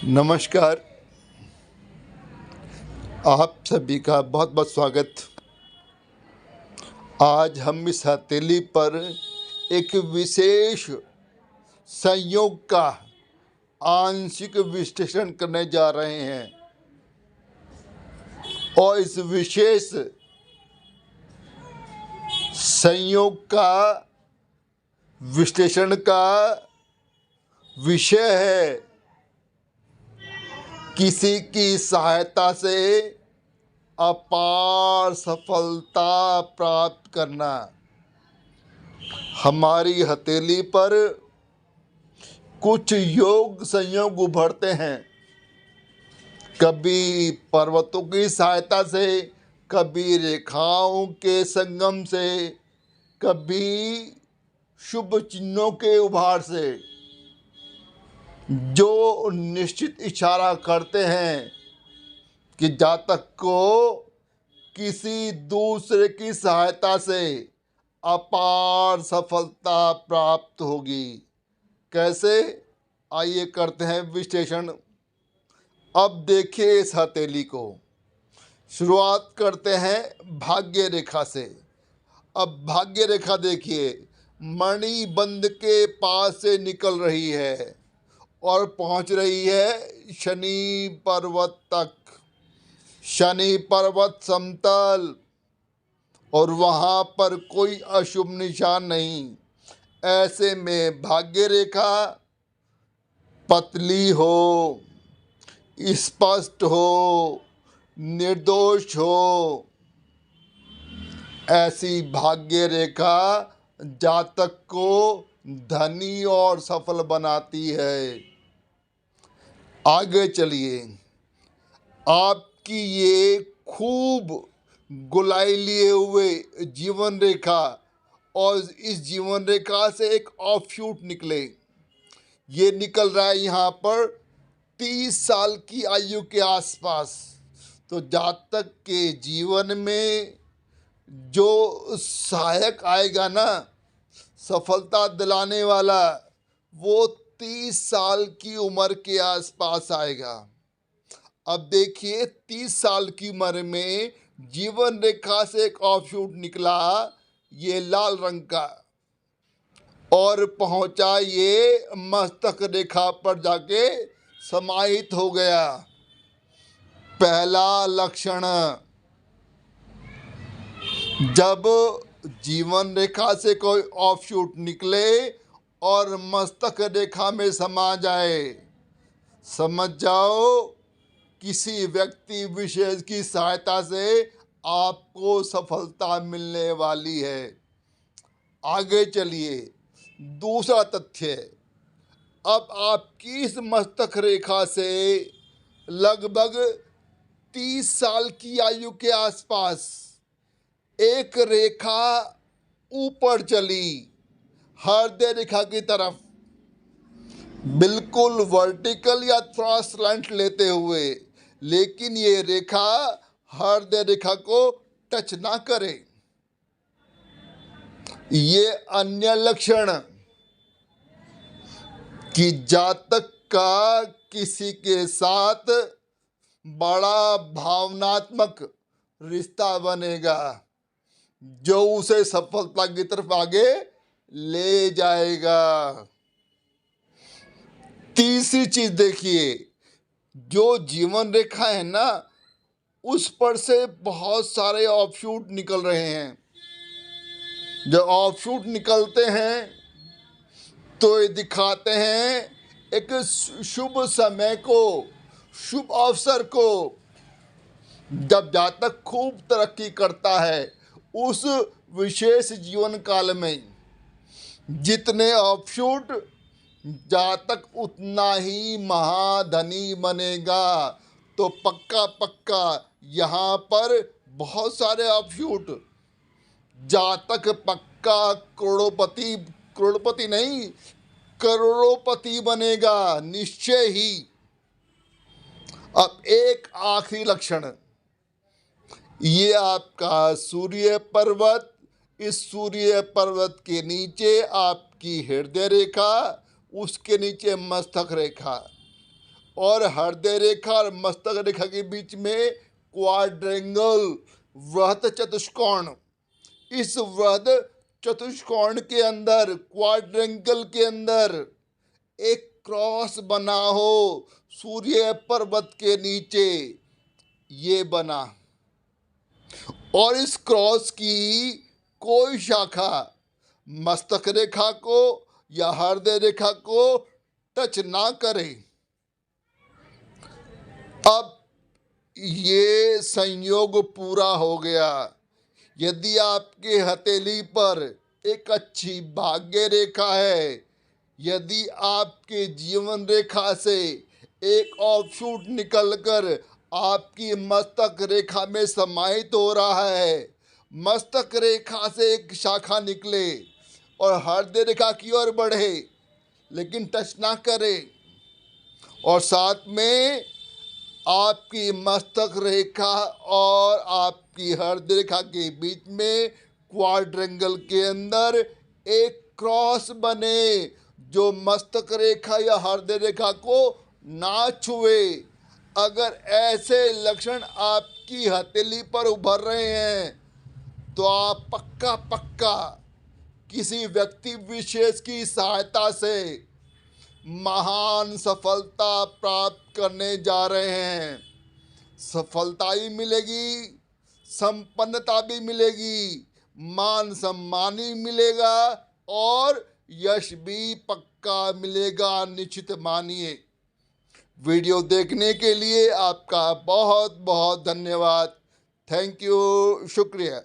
नमस्कार। आप सभी का बहुत बहुत स्वागत। आज हम इस हथेली पर एक विशेष संयोग का आंशिक विश्लेषण करने जा रहे हैं और इस विशेष संयोग का विश्लेषण का विषय है किसी की सहायता से अपार सफलता प्राप्त करना। हमारी हथेली पर कुछ योग संयोग उभरते हैं, कभी पर्वतों की सहायता से, कभी रेखाओं के संगम से, कभी शुभ चिन्हों के उभार से, जो निश्चित इशारा करते हैं कि जातक को किसी दूसरे की सहायता से अपार सफलता प्राप्त होगी। कैसे? आइए करते हैं विश्लेषण। अब देखिए इस हथेली को। शुरुआत करते हैं भाग्य रेखा से। अब भाग्य रेखा देखिए, मणिबंध के पास से निकल रही है और पहुंच रही है शनि पर्वत तक। शनि पर्वत समतल और वहां पर कोई अशुभ निशान नहीं। ऐसे में भाग्य रेखा पतली हो, स्पष्ट हो, निर्दोष हो, ऐसी भाग्य रेखा जातक को धनी और सफल बनाती है। आगे चलिए। आपकी ये खूब गोलाई लिए हुए जीवन रेखा और इस जीवन रेखा से एक ऑफशूट निकले, ये निकल रहा है यहाँ पर 30 साल की आयु के आसपास। तो जातक के जीवन में जो सहायक आएगा ना, सफलता दिलाने वाला, वो 30 साल की उम्र के आसपास आएगा। अब देखिए 30 साल की उम्र में जीवन रेखा से एक ऑफशूट निकला, ये लाल रंग का, और पहुंचा ये मस्तक रेखा पर जाके समाहित हो गया। पहला लक्षण, जब जीवन रेखा से कोई ऑफशूट निकले और मस्तक रेखा में समा जाए, समझ जाओ किसी व्यक्ति विशेष की सहायता से आपको सफलता मिलने वाली है। आगे चलिए। दूसरा तथ्य, अब आपकी इस मस्तक रेखा से लगभग 30 साल की आयु के आसपास एक रेखा ऊपर चली, हृदय रेखा की तरफ, बिल्कुल वर्टिकल या थोड़ा स्लैंट लेते हुए, लेकिन ये रेखा हृदय रेखा को टच ना करे। ये अन्य लक्षण कि जातक का किसी के साथ बड़ा भावनात्मक रिश्ता बनेगा, जो उसे सफलता की तरफ आगे ले जाएगा। तीसरी चीज देखिए, जो जीवन रेखा है ना, उस पर से बहुत सारे ऑफशूट निकल रहे हैं। जो ऑफशूट निकलते हैं तो ये दिखाते हैं एक शुभ समय को, शुभ अवसर को। जब जातक खूब तरक्की करता है उस विशेष जीवन काल में, जितने ऑफशूट, जातक उतना ही महाधनी बनेगा। तो पक्का पक्का यहाँ पर बहुत सारे ऑफशूट, जातक पक्का करोड़पति नहीं, करोड़ोपति बनेगा निश्चय ही। अब एक आखिरी लक्षण, ये आपका सूर्य पर्वत, इस सूर्य पर्वत के नीचे आपकी हृदय रेखा, उसके नीचे मस्तक रेखा, और हृदय रेखा और मस्तक रेखा के बीच में क्वाड्रेंगल वृहत चतुष्कोण। इस वृहत चतुष्कोण के अंदर, क्वाड्रेंगल के अंदर एक क्रॉस बना हो सूर्य पर्वत के नीचे, ये बना। और इस क्रॉस की कोई शाखा मस्तक रेखा को या हृदय रेखा को टच ना करे। अब ये संयोग पूरा हो गया। यदि आपके हथेली पर एक अच्छी भाग्य रेखा है, यदि आपके जीवन रेखा से एक ऑफशूट निकलकर आपकी मस्तक रेखा में समाहित हो रहा है, मस्तक रेखा से एक शाखा निकले और हृदय रेखा की ओर बढ़े लेकिन टच ना करे, और साथ में आपकी मस्तक रेखा और आपकी हृदय रेखा के बीच में क्वाड्रेंगल के अंदर एक क्रॉस बने जो मस्तक रेखा या हृदय रेखा को ना छुए। अगर ऐसे लक्षण आपकी हथेली पर उभर रहे हैं तो आप पक्का किसी व्यक्ति विशेष की सहायता से महान सफलता प्राप्त करने जा रहे हैं। सफलता ही मिलेगी, संपन्नता भी मिलेगी, मान सम्मान भी मिलेगा और यश भी पक्का मिलेगा, निश्चित मानिए। वीडियो देखने के लिए आपका बहुत बहुत धन्यवाद। थैंक यू, शुक्रिया।